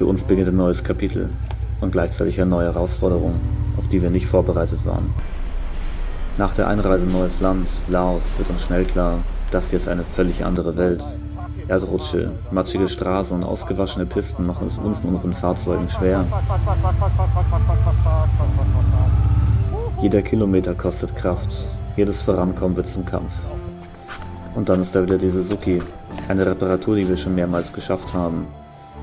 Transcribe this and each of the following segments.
Für uns beginnt ein neues Kapitel und gleichzeitig eine neue Herausforderung, auf die wir nicht vorbereitet waren. Nach der Einreise in neues Land, Laos, wird uns schnell klar, das hier ist eine völlig andere Welt. Erdrutsche, matschige Straßen und ausgewaschene Pisten machen es uns und unseren Fahrzeugen schwer. Jeder Kilometer kostet Kraft, jedes Vorankommen wird zum Kampf. Und dann ist da wieder die Suzuki, eine Reparatur, die wir schon mehrmals geschafft haben.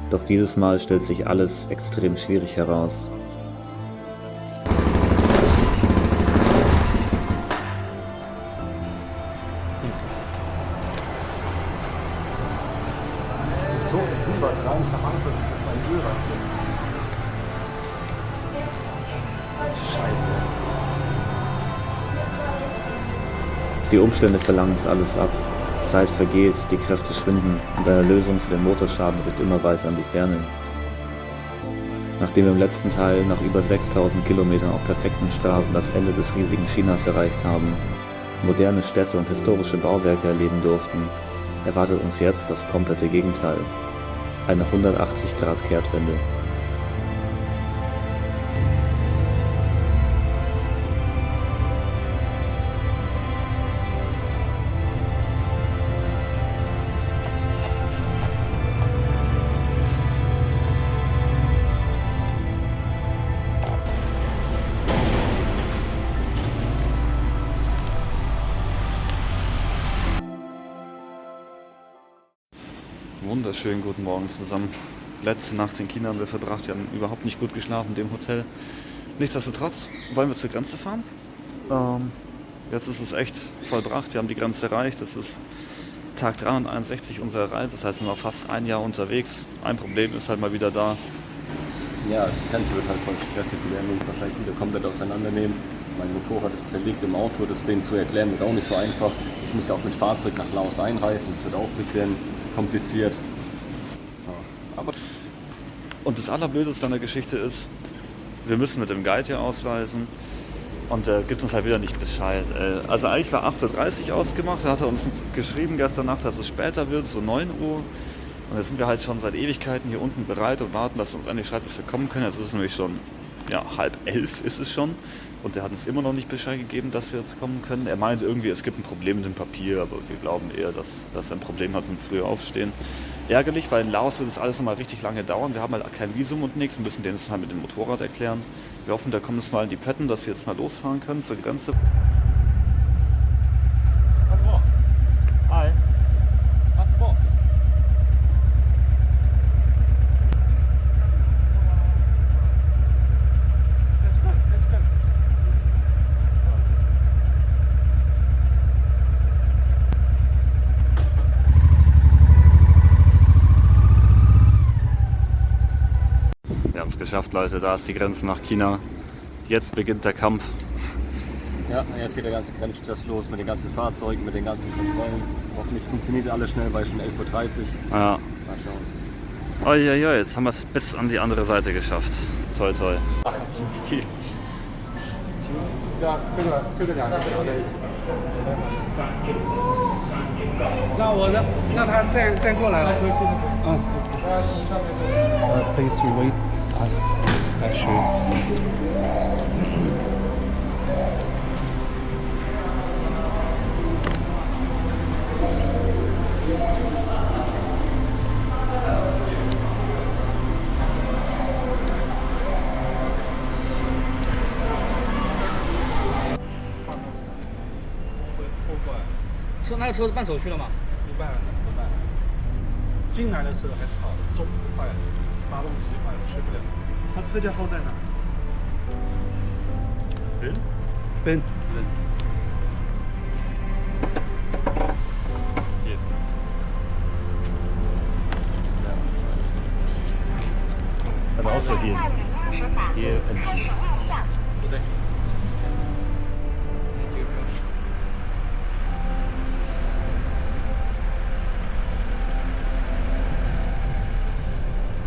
Doch dieses Mal stellt sich alles extrem schwierig heraus. So viel drüber dran, ich habe Angst, dass das mein Öl reinkommt. Scheiße. Die Umstände verlangen es alles ab. Zeit vergeht, die Kräfte schwinden und eine Lösung für den Motorschaden rückt immer weiter in die Ferne. Nachdem wir im letzten Teil nach über 6000 Kilometern auf perfekten Straßen das Ende des riesigen Chinas erreicht haben, moderne Städte und historische Bauwerke erleben durften, erwartet uns jetzt das komplette Gegenteil. Eine 180-Grad-Kehrtwende. Wunderschönen guten Morgen zusammen. Letzte Nacht in China haben wir verbracht. Wir haben überhaupt nicht gut geschlafen in dem Hotel. Nichtsdestotrotz wollen wir zur Grenze fahren. Jetzt ist es echt vollbracht. Wir haben die Grenze erreicht. Das ist Tag 361 unserer Reise. Das heißt, wir sind noch fast ein Jahr unterwegs. Ein Problem ist halt mal wieder da. Ja, die Grenze wird halt voll stressig. Die werden uns wahrscheinlich wieder komplett auseinandernehmen. Mein Motorrad ist zerlegt im Auto. Das denen zu erklären wird auch nicht so einfach. Ich muss ja auch mit Fahrzeug nach Laos einreisen. Das wird auch ein bisschen kompliziert. Ja, aber Und das Allerblödeste an der Geschichte ist, wir müssen mit dem Guide hier ausreisen und der gibt uns halt wieder nicht Bescheid. Also eigentlich war 8:30 Uhr ausgemacht, da hat er uns geschrieben gestern Nacht, dass es später wird, so 9 Uhr. Und jetzt sind wir halt schon seit Ewigkeiten hier unten bereit und warten, dass er uns endlich schreibt, dass wir kommen können. Jetzt ist es nämlich schon, ja, 10:30 ist es schon. Und der hat uns immer noch nicht Bescheid gegeben, dass wir jetzt kommen können. Er meint irgendwie, es gibt ein Problem mit dem Papier, aber wir glauben eher, dass er ein Problem hat mit früher Aufstehen. Ärgerlich, weil in Laos wird das alles nochmal richtig lange dauern. Wir haben halt kein Visum und nichts, wir müssen denen das halt mit dem Motorrad erklären. Wir hoffen, da kommt es mal in die Plätten, dass wir jetzt mal losfahren können zur Grenze. Hi. Passport. That's good. That's good. Wir haben es geschafft, Leute, da ist die Grenze nach China. Jetzt beginnt der Kampf. Ja, jetzt geht der ganze Grenzstress los mit den ganzen Fahrzeugen, mit den ganzen Kontrollen. Hoffentlich funktioniert alles schnell, weil schon 11:30 Uhr. Ja. Mal schauen. Uiuiui, jetzt haben wir es bis an die andere Seite geschafft. Toi toi. Ach, okay. Ja, 那他再过来，嗯。Please wait us actually.车那个车子办手续了吗？不办了，不办了。进来的时候还是好的，中途坏了，发动机坏了，去不了。他车架号在哪？Ben。Aber außer hier. Hier und hier. Okay.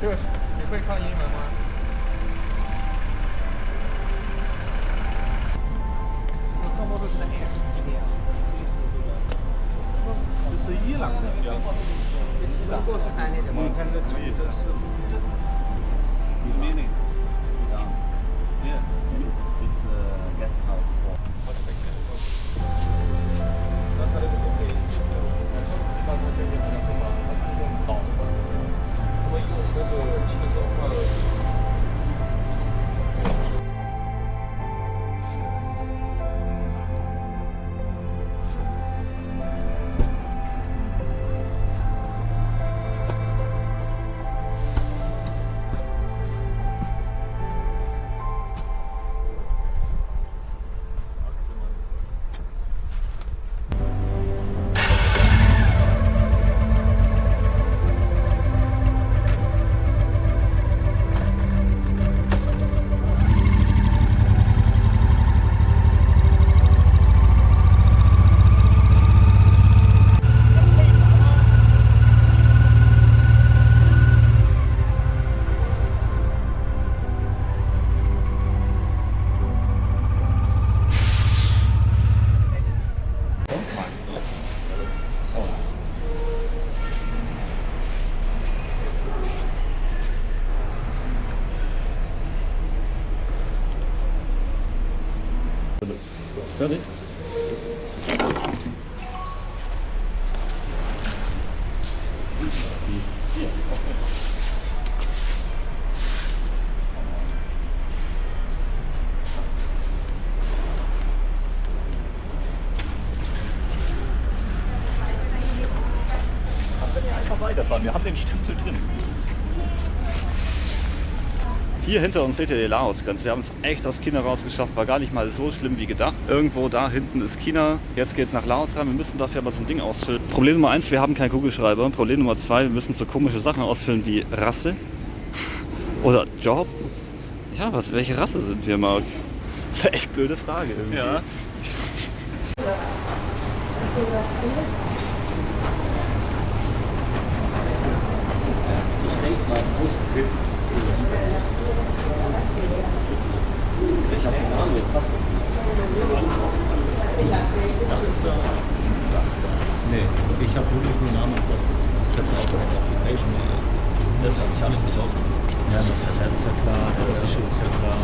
就是你会看英文吗？这是伊朗的标志。过是3年，你看这这是 Fertig? Einfach weiterfahren, wir haben den Stempel drin. Hier hinter uns seht ihr die Laos-Grenze. Wir haben es echt aus China rausgeschafft. War gar nicht mal so schlimm wie gedacht. Irgendwo da hinten ist China. Jetzt geht es nach Laos rein. Wir müssen dafür aber so ein Ding ausfüllen. Problem Nummer 1, wir haben keinen Kugelschreiber. Problem Nummer 2, wir müssen so komische Sachen ausfüllen wie Rasse oder Job. Ja, welche Rasse sind wir, Marc? Das ist eine echt blöde Frage irgendwie. Ja. Ich denke mal, Austritt für die Ich habe den Namen jetzt fast alles ausgesucht. Das da. Nee, ich habe wirklich nur Namen und ich habe auch keine Application. Das habe ich alles nicht ausgesucht. Ja, das ist ja klar, der Issue ist ja klar.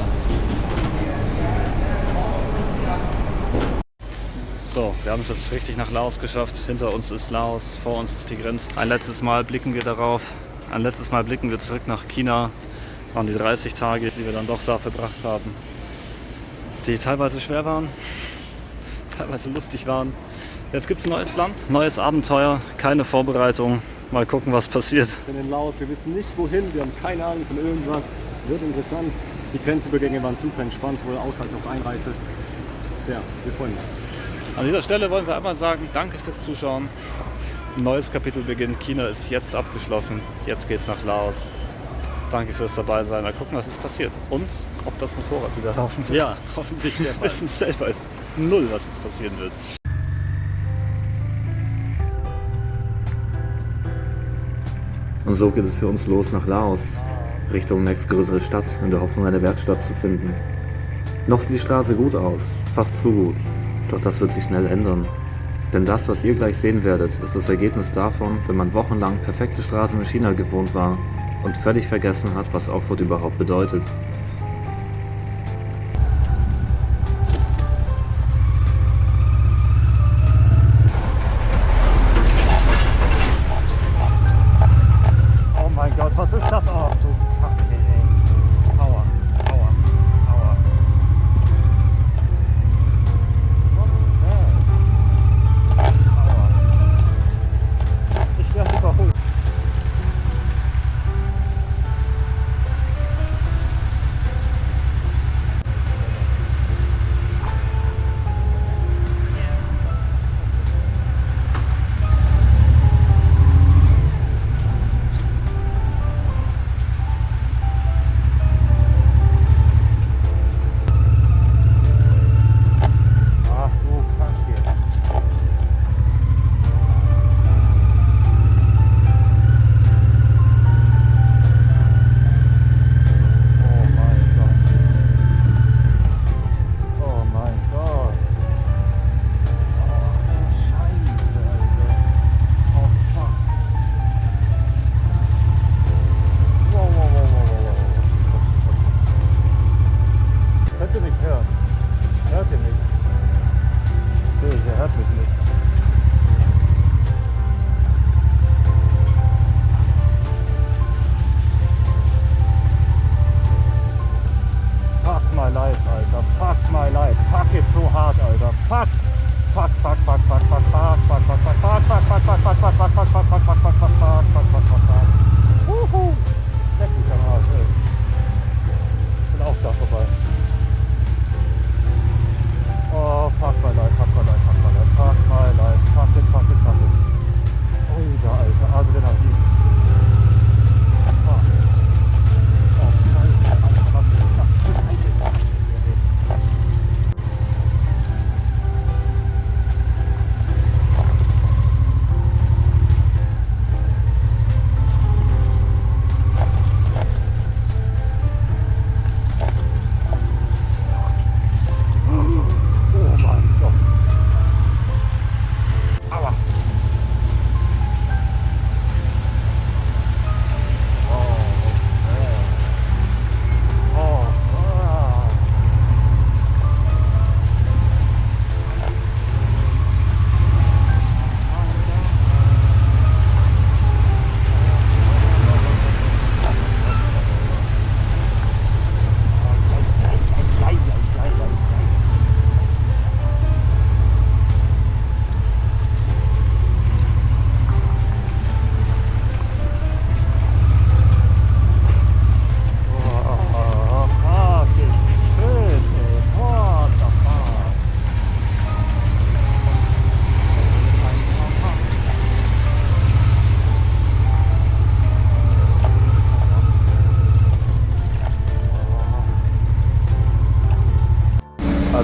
So, wir haben es jetzt richtig nach Laos geschafft. Hinter uns ist Laos, vor uns ist die Grenze. Ein letztes Mal blicken wir darauf. Ein letztes Mal blicken wir zurück nach China. Waren die 30 Tage, die wir dann doch da verbracht haben. Die teilweise schwer waren, teilweise lustig waren. Jetzt gibt es ein neues Land, neues Abenteuer, keine Vorbereitung. Mal gucken, was passiert. Wir sind in Laos, wir wissen nicht wohin, wir haben keine Ahnung von irgendwas. Wird interessant. Die Grenzübergänge waren super entspannt, sowohl Aus- als auch Einreise. Sehr, wir freuen uns. An dieser Stelle wollen wir einmal sagen, danke fürs Zuschauen. Ein neues Kapitel beginnt. China ist jetzt abgeschlossen. Jetzt geht's nach Laos. Danke fürs dabei sein. Mal gucken, was jetzt passiert. Und ob das Motorrad wieder laufen wird. Ja, hoffentlich sehr bald. Wissen selber ist null, was jetzt passieren wird. Und so geht es für uns los nach Laos, Richtung nächstgrößere Stadt, in der Hoffnung, eine Werkstatt zu finden. Noch sieht die Straße gut aus, fast zu gut. Doch das wird sich schnell ändern. Denn das, was ihr gleich sehen werdet, ist das Ergebnis davon, wenn man wochenlang perfekte Straßen in China gewohnt war und völlig vergessen hat, was Offroad überhaupt bedeutet. Oh mein Gott, was ist das? Oh, du Kacke, ey. Aua, aua, aua. Aua. Ich werde überholt.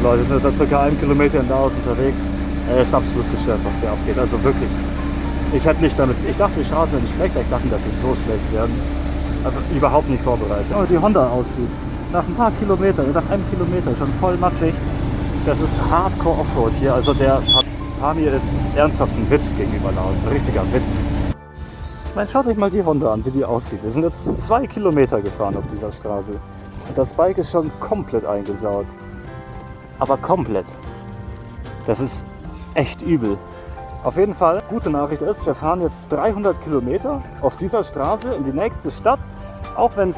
Leute. Wir sind seit ca. 1 Kilometer in Laos unterwegs. Es ist absolut gestört, was hier abgeht. Also wirklich. Ich dachte, die Straßen wären nicht schlecht, ich dachte, dass sie so schlecht werden. Also überhaupt nicht vorbereitet. Oh, die Honda aussieht. Nach ein paar Kilometern, nach 1 Kilometer, schon voll matschig. Das ist Hardcore Offroad hier. Also der Pamir ist ernsthaft ein Witz gegenüber Laos. Ein richtiger Witz. Ich meine, schaut euch mal die Honda an, wie die aussieht. Wir sind jetzt 2 Kilometer gefahren auf dieser Straße. Und das Bike ist schon komplett eingesaut. Aber komplett. Das ist echt übel. Auf jeden Fall, gute Nachricht ist, wir fahren jetzt 300 Kilometer auf dieser Straße in die nächste Stadt. Auch wenn es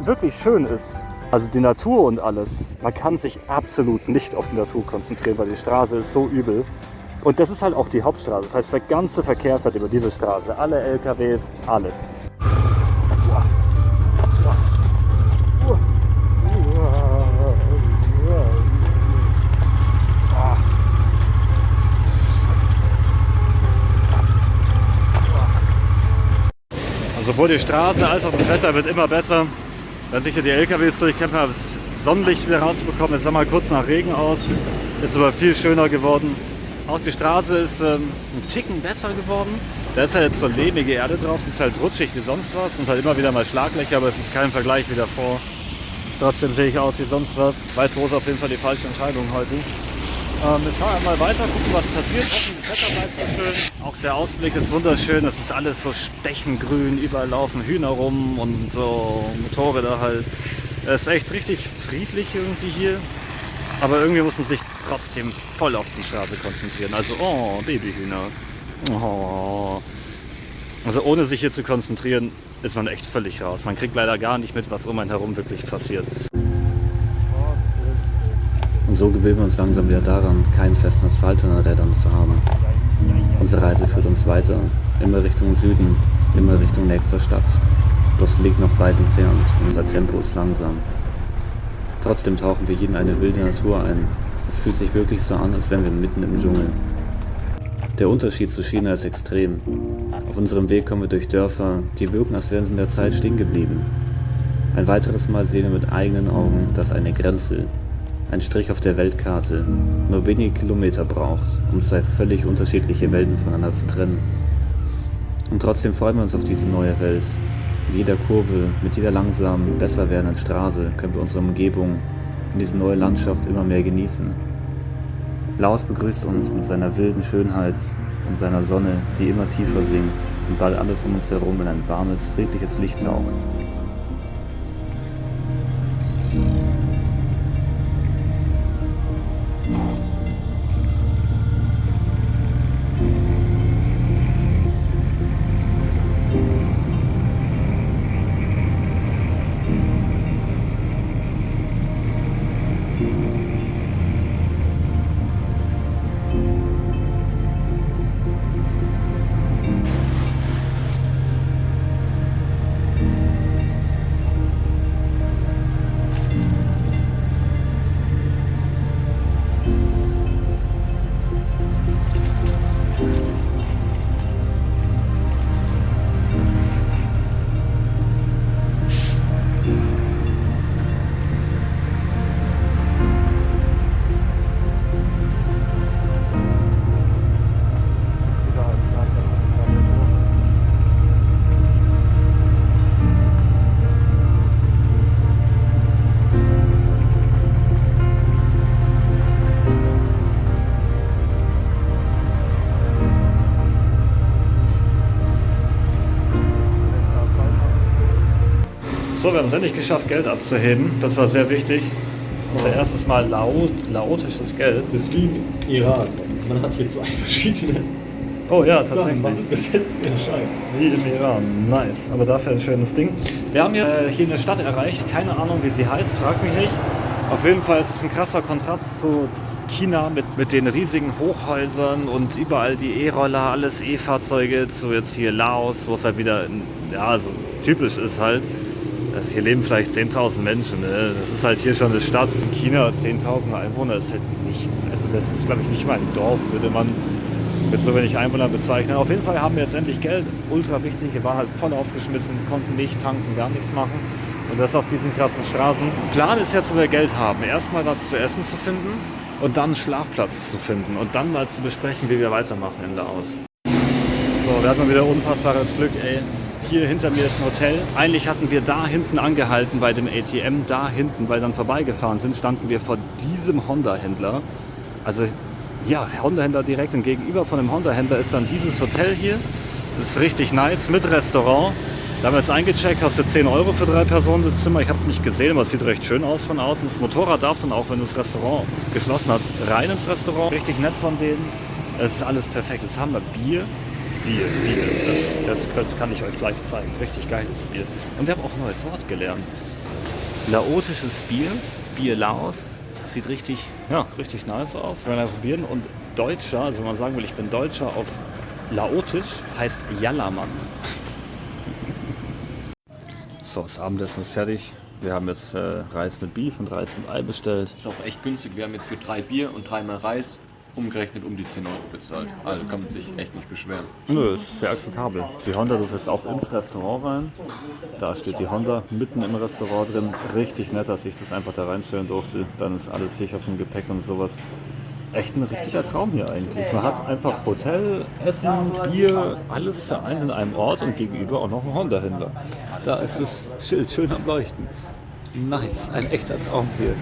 wirklich schön ist. Also die Natur und alles. Man kann sich absolut nicht auf die Natur konzentrieren, weil die Straße ist so übel. Und das ist halt auch die Hauptstraße. Das heißt, der ganze Verkehr fährt über diese Straße. Alle LKWs, alles. Sowohl die Straße als auch das Wetter wird immer besser. Wenn sich hier die LKWs durchkämpfen, habe das Sonnenlicht wieder rausbekommen. Es sah mal kurz nach Regen aus, ist aber viel schöner geworden. Auch die Straße ist ein Ticken besser geworden. Da ist ja jetzt so lehmige Erde drauf, die ist halt rutschig wie sonst was und halt immer wieder mal Schlaglöcher, aber es ist kein Vergleich wie davor. Trotzdem sehe ich aus wie sonst was. Weiße Hose auf jeden Fall die falsche Entscheidung heute. Jetzt fahren wir mal weiter, gucken, was passiert. Hoffen, das Wetter bleibt so schön. Auch der Ausblick ist wunderschön. Es ist alles so stechend grün. Überall laufen Hühner rum und so Motorräder halt. Es ist echt richtig friedlich irgendwie hier. Aber irgendwie muss man sich trotzdem voll auf die Straße konzentrieren. Also, oh, Babyhühner. Oh. Also ohne sich hier zu konzentrieren, ist man echt völlig raus. Man kriegt leider gar nicht mit, was um einen herum wirklich passiert. Und so gewöhnen wir uns langsam wieder daran, keinen festen Asphalt an den Rädern zu haben. Unsere Reise führt uns weiter, immer Richtung Süden, immer Richtung nächster Stadt. Doch es liegt noch weit entfernt, unser Tempo ist langsam. Trotzdem tauchen wir hier in eine wilde Natur ein. Es fühlt sich wirklich so an, als wären wir mitten im Dschungel. Der Unterschied zu China ist extrem. Auf unserem Weg kommen wir durch Dörfer, die wirken, als wären sie in der Zeit stehen geblieben. Ein weiteres Mal sehen wir mit eigenen Augen, dass eine Grenze, ein Strich auf der Weltkarte, nur wenige Kilometer braucht, um zwei völlig unterschiedliche Welten voneinander zu trennen. Und trotzdem freuen wir uns auf diese neue Welt. Mit jeder Kurve, mit jeder langsam besser werdenden Straße können wir unsere Umgebung und diese neue Landschaft immer mehr genießen. Laos begrüßt uns mit seiner wilden Schönheit und seiner Sonne, die immer tiefer sinkt und bald alles um uns herum in ein warmes, friedliches Licht taucht. So, wir haben es endlich geschafft, Geld abzuheben. Das war sehr wichtig. Unser erstes Mal laotisches Geld. Das ist wie im Iran. Man hat hier zwei verschiedene. Oh ja, tatsächlich. Was ist das jetzt für ein Schein? Wie im Iran. Nice. Aber dafür ein schönes Ding. Wir haben hier eine Stadt erreicht. Keine Ahnung, wie sie heißt. Frag mich nicht. Auf jeden Fall ist es ein krasser Kontrast zu China mit den riesigen Hochhäusern und überall die E-Roller, alles E-Fahrzeuge, zu jetzt hier Laos, wo es halt wieder ja, so typisch ist halt. Also hier leben vielleicht 10.000 Menschen. Ne? Das ist halt hier schon eine Stadt. In China 10.000 Einwohner ist halt nichts. Also das ist, glaube ich, nicht mal ein Dorf, würde man mit so wenig Einwohnern bezeichnen. Auf jeden Fall haben wir jetzt endlich Geld. Ultra wichtig. Wir waren halt voll aufgeschmissen, konnten nicht tanken, gar nichts machen. Und das auf diesen krassen Straßen. Plan ist jetzt, wenn wir Geld haben, erstmal was zu essen zu finden und dann einen Schlafplatz zu finden und dann mal zu besprechen, wie wir weitermachen in Laos. So, wir hatten mal wieder unfassbares Glück, ey. Hier hinter mir ist ein Hotel. Eigentlich hatten wir da hinten angehalten bei dem ATM, da hinten, weil dann vorbeigefahren sind, standen wir vor diesem Honda-Händler. Also ja, Honda-Händler direkt und gegenüber von dem Honda-Händler ist dann dieses Hotel hier. Das ist richtig nice, mit Restaurant. Da haben wir jetzt eingecheckt, kostet 10 € für 3 Personen das Zimmer. Ich habe es nicht gesehen, aber es sieht recht schön aus von außen. Das Motorrad darf dann auch, wenn das Restaurant geschlossen hat, rein ins Restaurant. Richtig nett von denen. Es ist alles perfekt. Jetzt haben wir Bier. Das kann ich euch gleich zeigen. Richtig geiles Bier. Und wir haben auch ein neues Wort gelernt. Laotisches Bier, Bier Laos. Das sieht richtig nice aus. Wir werden probieren. Und Deutscher, also wenn man sagen will, ich bin Deutscher auf Laotisch, heißt Jallamann. So, das Abendessen ist fertig. Wir haben jetzt Reis mit Beef und Reis mit Ei bestellt. Ist auch echt günstig. Wir haben jetzt für 3 Bier und 3 mal Reis umgerechnet um die 10 € bezahlt. Also kann man sich echt nicht beschweren. Nö, ist sehr akzeptabel. Die Honda durfte jetzt auch ins Restaurant rein. Da steht die Honda mitten im Restaurant drin. Richtig nett, dass ich das einfach da reinstellen durfte. Dann ist alles sicher vom Gepäck und sowas. Echt ein richtiger Traum hier eigentlich. Man hat einfach Hotel, Essen, Bier, alles vereint in einem Ort und gegenüber auch noch ein Honda-Händler. Da ist das Schild schön am Leuchten. Nice, ein echter Traum hier.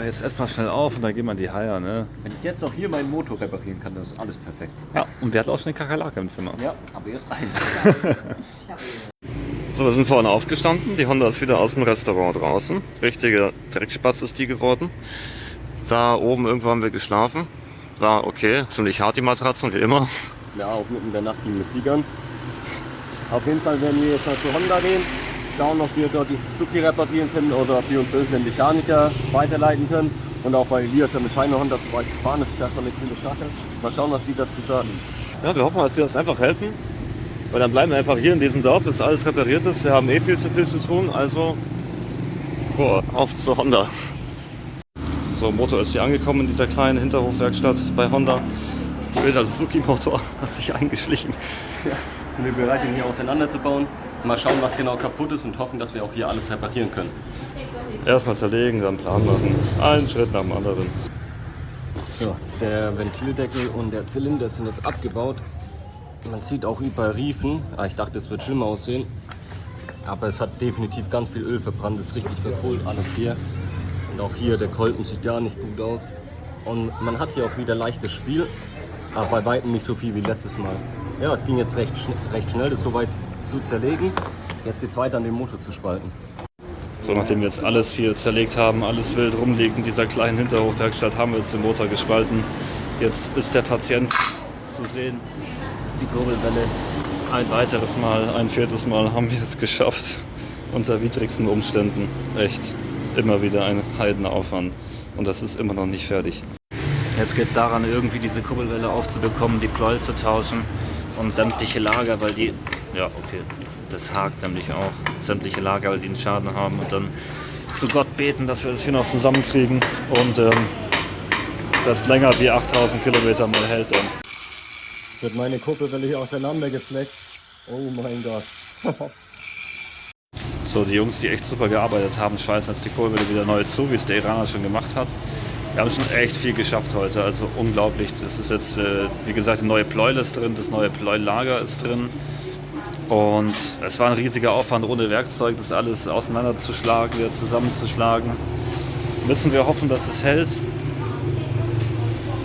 Jetzt erstmal schnell auf und dann gehen wir in die Haie, ne? Wenn ich jetzt auch hier meinen Motor reparieren kann, dann ist alles perfekt. Ja, und wir hatten auch schon eine Kakerlake im Zimmer. Ja, aber erst rein. So, wir sind vorne aufgestanden. Die Honda ist wieder aus dem Restaurant draußen. Richtiger Dreckspatz ist die geworden. Da oben irgendwo haben wir geschlafen. War okay, ziemlich hart die Matratzen, wie immer. Ja, auch mitten in der Nacht ging es Siegern. Auf jeden Fall werden wir jetzt mal zu Honda gehen. Schauen, ob wir dort die Suzuki reparieren können oder ob wir uns irgendeinen Mechaniker weiterleiten können. Und auch weil Elias ja mit seiner Honda so weit gefahren ist, ist ja schon eine coole Sache. Mal schauen, was sie dazu sagen. Ja, wir hoffen, dass wir uns einfach helfen. Weil dann bleiben wir einfach hier in diesem Dorf, bis alles repariert ist. Wir haben eh viel zu tun, also auf zur Honda. So, Motor ist hier angekommen in dieser kleinen Hinterhofwerkstatt bei Honda. Der Suzuki-Motor hat sich eingeschlichen. Ja, sind wir bereit, ihn hier auseinanderzubauen. Mal schauen, was genau kaputt ist und hoffen, dass wir auch hier alles reparieren können. Erstmal zerlegen, dann Plan machen. Einen Schritt nach dem anderen. So, der Ventildeckel und der Zylinder sind jetzt abgebaut. Man sieht auch überall Riefen. Ich dachte, es wird schlimmer aussehen. Aber es hat definitiv ganz viel Öl verbrannt. Es ist richtig verkohlt, alles hier. Und auch hier, der Kolben sieht gar nicht gut aus. Und man hat hier auch wieder leichtes Spiel. Aber bei weitem nicht so viel wie letztes Mal. Ja, es ging jetzt recht schnell, das soweit zu zerlegen. Jetzt geht es weiter, an den Motor zu spalten. So, nachdem wir jetzt alles hier zerlegt haben, alles wild rumliegt in dieser kleinen Hinterhofwerkstatt, haben wir jetzt den Motor gespalten. Jetzt ist der Patient zu sehen. Die Kurbelwelle. Ein weiteres Mal, ein 4. Mal haben wir es geschafft. Unter widrigsten Umständen. Echt immer wieder ein Heidenaufwand. Und das ist immer noch nicht fertig. Jetzt geht es daran, irgendwie diese Kurbelwelle aufzubekommen, die Pleuel zu tauschen und sämtliche Lager, weil die, ja okay, das hakt nämlich auch, sämtliche Lager, weil die einen Schaden haben und dann zu Gott beten, dass wir das hier noch zusammenkriegen und das länger wie 8000 Kilometer mal hält dann. Wird meine Kurbelwelle hier auseinandergefleckt. Oh mein Gott. So, die Jungs, die echt super gearbeitet haben, schweißen jetzt die Kurbelwelle wieder neu zu, wie es der Iraner schon gemacht hat. Wir haben schon echt viel geschafft heute, also unglaublich. Das ist jetzt, wie gesagt, die neue Pleuel ist drin, das neue Pleuellager ist drin. Und es war ein riesiger Aufwand ohne Werkzeug, das alles auseinanderzuschlagen, wieder zusammenzuschlagen. Müssen wir hoffen, dass es hält.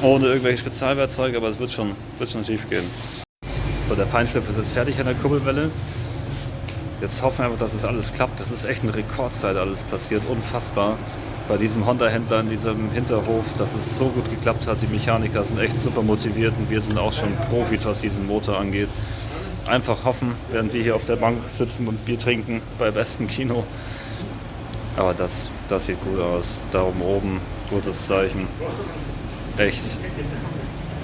Ohne irgendwelche Spezialwerkzeuge, aber es wird schon schief gehen. So, der Feinschliff ist jetzt fertig an der Kurbelwelle. Jetzt hoffen wir einfach, dass es alles klappt. Das ist echt in Rekordzeit alles passiert, unfassbar. Bei diesem Honda-Händler in diesem Hinterhof, dass es so gut geklappt hat. Die Mechaniker sind echt super motiviert und wir sind auch schon Profis, was diesen Motor angeht. Einfach hoffen, während wir hier auf der Bank sitzen und Bier trinken, bei bestem Kino. Aber das sieht gut aus. Daumen oben, gutes Zeichen. Echt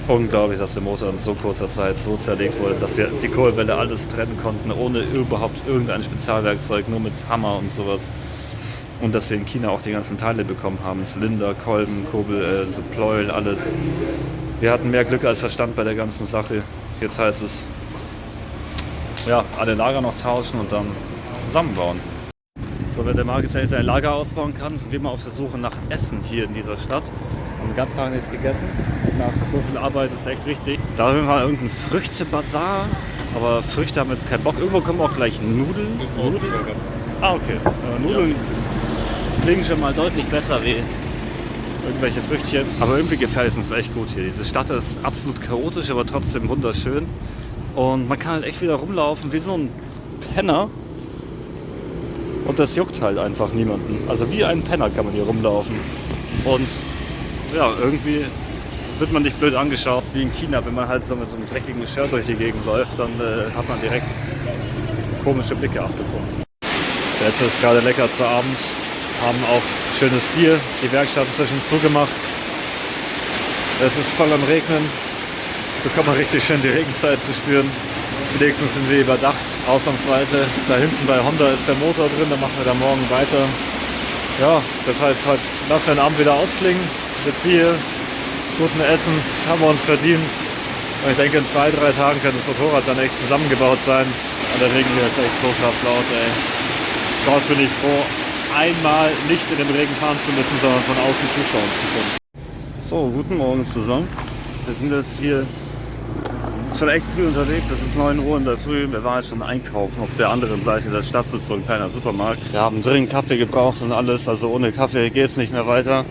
unglaublich, dass der Motor in so kurzer Zeit so zerlegt wurde, dass wir die Kurbelwelle alles trennen konnten, ohne überhaupt irgendein Spezialwerkzeug, nur mit Hammer und sowas. Und dass wir in China auch die ganzen Teile bekommen haben. Zylinder, Kolben, Kurbel, Pleuel, alles. Wir hatten mehr Glück als Verstand bei der ganzen Sache. Jetzt heißt es, ja, alle Lager noch tauschen und dann zusammenbauen. So, wenn der Marc jetzt sein Lager ausbauen kann, sind wir mal auf der Suche nach Essen hier in dieser Stadt. Haben den ganzen Tag nichts gegessen. Nach so viel Arbeit ist echt wichtig. Da hören wir irgendeinen Früchte-Bazar, aber Früchte haben jetzt keinen Bock. Irgendwo kommen auch gleich Nudeln. Ah, okay. Nudeln klingen schon mal deutlich besser wie irgendwelche Früchtchen. Aber irgendwie gefällt es uns echt gut hier. Diese Stadt ist absolut chaotisch, aber trotzdem wunderschön. Und man kann halt echt wieder rumlaufen wie so ein Penner. Und das juckt halt einfach niemanden. Also wie ein Penner kann man hier rumlaufen. Und ja, irgendwie wird man nicht blöd angeschaut. Wie in China, wenn man halt so mit so einem dreckigen Shirt durch die Gegend läuft, dann hat man direkt komische Blicke abbekommen. Der Essen ist gerade lecker zu Abend. Haben auch schönes Bier. Die Werkstatt inzwischen zugemacht. Es ist voll am Regnen. Bekommt man richtig schön die Regenzeit zu spüren. Wenigstens sind wir überdacht, ausnahmsweise. Da hinten bei Honda ist der Motor drin, da machen wir dann morgen weiter. Ja, das heißt, heute lassen wir den Abend wieder ausklingen mit Bier, gutem Essen, haben wir uns verdient. Und ich denke, in 2-3 Tagen kann das Motorrad dann echt zusammengebaut sein. Und der Regen hier ist echt so krass laut, ey. Dort bin ich froh, einmal nicht in den Regen fahren zu müssen, sondern von außen zuschauen zu können. So, guten Morgen zusammen. Wir sind jetzt hier schon echt früh unterwegs, das ist 9 Uhr in der Früh. Wir waren jetzt schon einkaufen auf der anderen Seite der Stadt, ist so ein kleiner Supermarkt. Wir haben dringend Kaffee gebraucht und alles, also ohne Kaffee geht es nicht mehr weiter.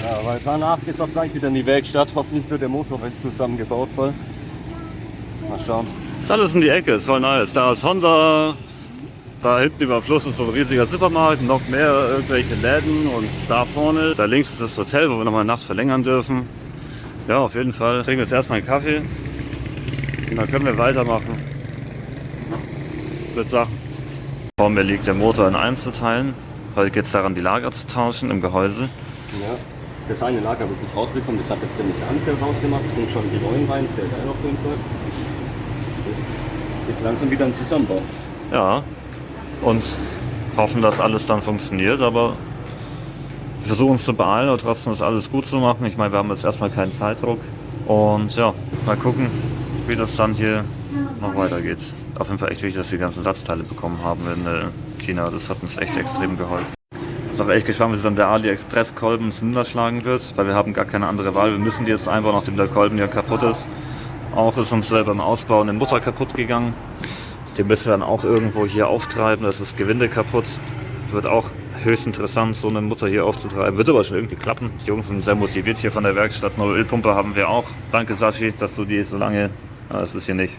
Ja, weil danach geht es auch gleich wieder in die Werkstatt. Hoffentlich wird der Motor jetzt zusammengebaut voll. Mal schauen. Ist alles um die Ecke, ist voll nice. Da ist Honda, da hinten über dem Fluss ist so ein riesiger Supermarkt, noch mehr irgendwelche Läden und da vorne, da links ist das Hotel, wo wir nochmal nachts verlängern dürfen. Ja, auf jeden Fall. Trinken wir jetzt erstmal einen Kaffee. Und dann können wir weitermachen mit Sachen. Vor mir liegt der Motor in Einzelteilen. Heute geht es daran, die Lager zu tauschen im Gehäuse. Ja, das eine Lager wird nicht rausbekommen, das hat jetzt nämlich der Handgriff rausgemacht, bringt schon die neuen rein, sehr geil auf jeden Fall. Jetzt langsam wieder ein Zusammenbau. Ja, und hoffen, dass alles dann funktioniert, aber wir versuchen uns zu beeilen und trotzdem das alles gut zu machen. Ich meine, wir haben jetzt erstmal keinen Zeitdruck und ja, mal gucken, wie das dann hier noch weitergeht. Auf jeden Fall echt wichtig, dass wir die ganzen Ersatzteile bekommen haben in China. Das hat uns echt extrem geholfen. Ich bin auch echt gespannt, wie sich dann der AliExpress-Kolben uns niederschlagen wird, weil wir haben gar keine andere Wahl. Wir müssen die jetzt einbauen, nachdem der Kolben ja kaputt ist. Auch ist uns beim Ausbauen eine Mutter kaputt gegangen. Den müssen wir dann auch irgendwo hier auftreiben. Das ist das Gewinde kaputt. Wird auch höchst interessant, so eine Mutter hier aufzutreiben. Wird aber schon irgendwie klappen. Die Jungs sind sehr motiviert hier von der Werkstatt. Eine Ölpumpe haben wir auch. Danke Sashi, dass du die so lange, das ist hier nicht,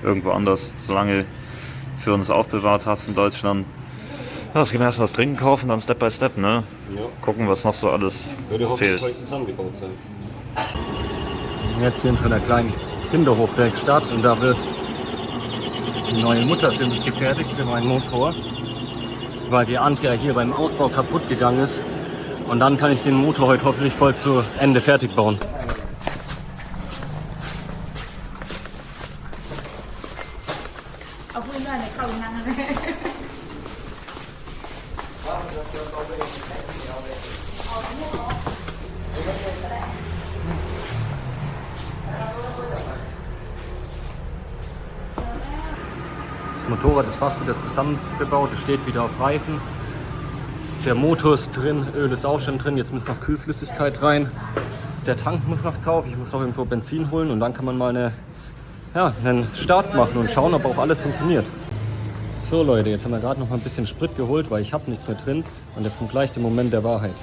irgendwo anders, so lange für uns aufbewahrt hast in Deutschland. Ja, jetzt gehen wir erst was trinken kaufen, dann Step by Step, ne? Ja. Gucken, was noch so alles Würde fehlt. hoffentlich zusammengebaut sein. Wir sind jetzt hier in so einer kleinen Kinderhofwerkstatt und da wird die neue Mutter für mich gefertigt, für meinen Motor, weil die andere hier beim Ausbau kaputt gegangen ist. Und dann kann ich den Motor heute hoffentlich voll zu Ende fertig bauen. Das Motorrad ist fast wieder zusammengebaut, es steht wieder auf Reifen. Der Motor ist drin, Öl ist auch schon drin, jetzt muss noch Kühlflüssigkeit rein. Der Tank muss noch drauf, ich muss noch irgendwo Benzin holen und dann kann man mal einen Start machen und schauen, ob auch alles funktioniert. So Leute, jetzt haben wir gerade noch mal ein bisschen Sprit geholt, weil ich habe nichts mehr drin und jetzt kommt gleich der Moment der Wahrheit.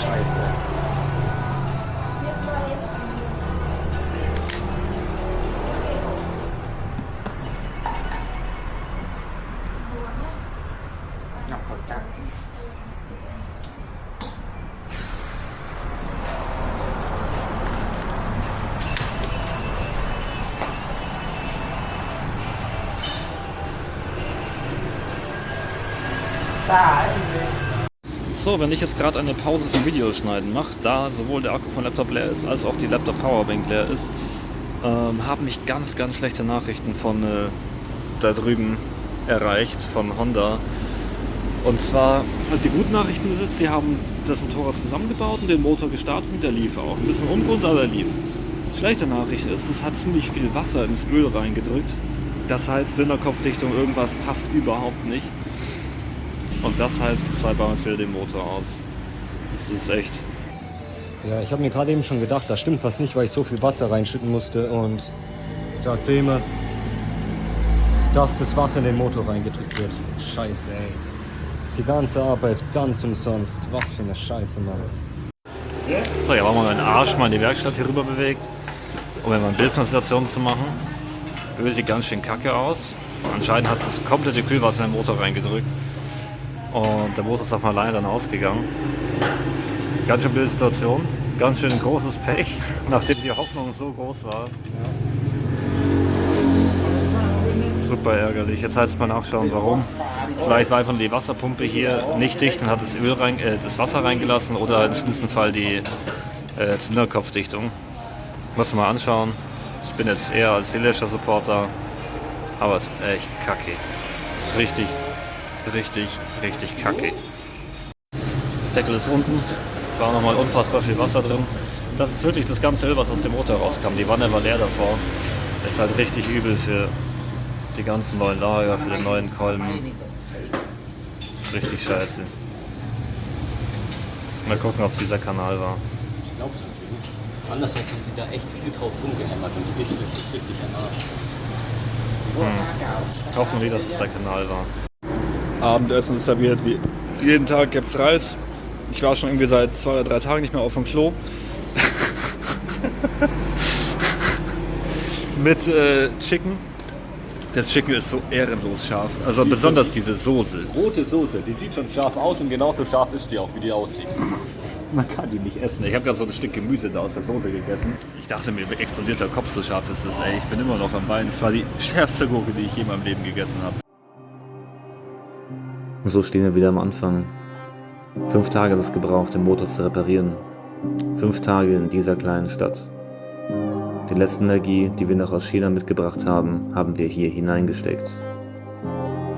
Scheiße. So, wenn ich jetzt gerade eine Pause vom Videoschneiden mache, da sowohl der Akku von Laptop leer ist, als auch die Laptop Powerbank leer ist, haben mich ganz, ganz schlechte Nachrichten von da drüben erreicht, von Honda. Und zwar, also die guten Nachrichten ist, sie haben das Motorrad zusammengebaut und den Motor gestartet und der lief auch. Ein bisschen unrund, aber er lief. Schlechte Nachricht ist, es hat ziemlich viel Wasser ins Öl reingedrückt. Das heißt, Zylinderkopfdichtung, irgendwas passt überhaupt nicht. Und das heißt, 2 Bar zählt den Motor aus. Das ist echt. Ja, ich habe mir gerade eben schon gedacht, da stimmt was nicht, weil ich so viel Wasser reinschütten musste. Und da sehen wir es, dass das Wasser in den Motor reingedrückt wird. Scheiße, ey. Das ist die ganze Arbeit ganz umsonst. Was für eine Scheiße, Mann. So, ja, haben wir meinen Arsch mal in die Werkstatt hier rüber bewegt, um mir mal eine Bildtranslation zu machen. Öl sieht ganz schön kacke aus. Anscheinend hat es das komplette Kühlwasser in den Motor reingedrückt. Und der Motor ist auf alleine dann ausgegangen. Ganz schön blöde Situation, ganz schön großes Pech, nachdem die Hoffnung so groß war. Super ärgerlich. Jetzt heißt es mal nachschauen, warum. Vielleicht war einfach die Wasserpumpe hier nicht dicht und hat das Wasser reingelassen oder im schlimmsten Fall die Zylinderkopfdichtung. Muss mal anschauen. Ich bin jetzt eher als Hilescher-Supporter, aber es ist echt kacke. Es ist richtig kacke. Deckel ist unten, war nochmal unfassbar viel Wasser drin. Das ist wirklich das ganze Öl, was aus dem Motor rauskam. Die Wanne war leer davor. Das ist halt richtig übel für die ganzen neuen Lager, für den neuen Kolben. Richtig scheiße. Mal gucken, ob es dieser Kanal war. Ich glaube es natürlich nicht. Andererseits haben die da echt viel drauf rumgehämmert und die Dichte ist richtig am Arsch. Hoffen wir, dass es der Kanal war. Abendessen ist serviert, wie jeden Tag gibt's Reis. Ich war schon irgendwie seit 2 oder 3 Tagen nicht mehr auf dem Klo. Mit Chicken. Das Chicken ist so ehrenlos scharf. Also besonders diese Soße. Rote Soße, die sieht schon scharf aus und genauso scharf ist die auch, wie die aussieht. Man kann die nicht essen. Ich habe gerade so ein Stück Gemüse da aus der Soße gegessen. Ich dachte mir, explodiert der Kopf, so scharf ist das. Ey, ich bin immer noch am Weinen. Das war die schärfste Gurke, die ich je in meinem Leben gegessen habe. Und so stehen wir wieder am Anfang. 5 Tage hat es gebraucht, den Motor zu reparieren. 5 Tage in dieser kleinen Stadt. Die letzte Energie, die wir noch aus China mitgebracht haben, haben wir hier hineingesteckt.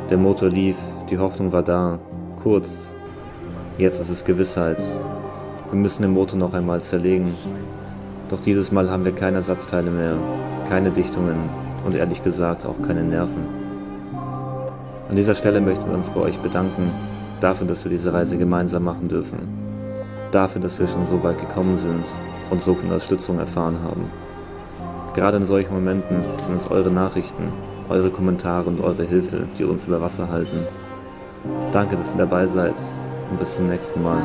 Der Motor lief, die Hoffnung war da, kurz. Jetzt ist es Gewissheit. Wir müssen den Motor noch einmal zerlegen. Doch dieses Mal haben wir keine Ersatzteile mehr, keine Dichtungen und ehrlich gesagt auch keine Nerven. An dieser Stelle möchten wir uns bei euch bedanken, dafür, dass wir diese Reise gemeinsam machen dürfen. Dafür, dass wir schon so weit gekommen sind und so viel Unterstützung erfahren haben. Gerade in solchen Momenten sind es eure Nachrichten, eure Kommentare und eure Hilfe, die uns über Wasser halten. Danke, dass ihr dabei seid und bis zum nächsten Mal.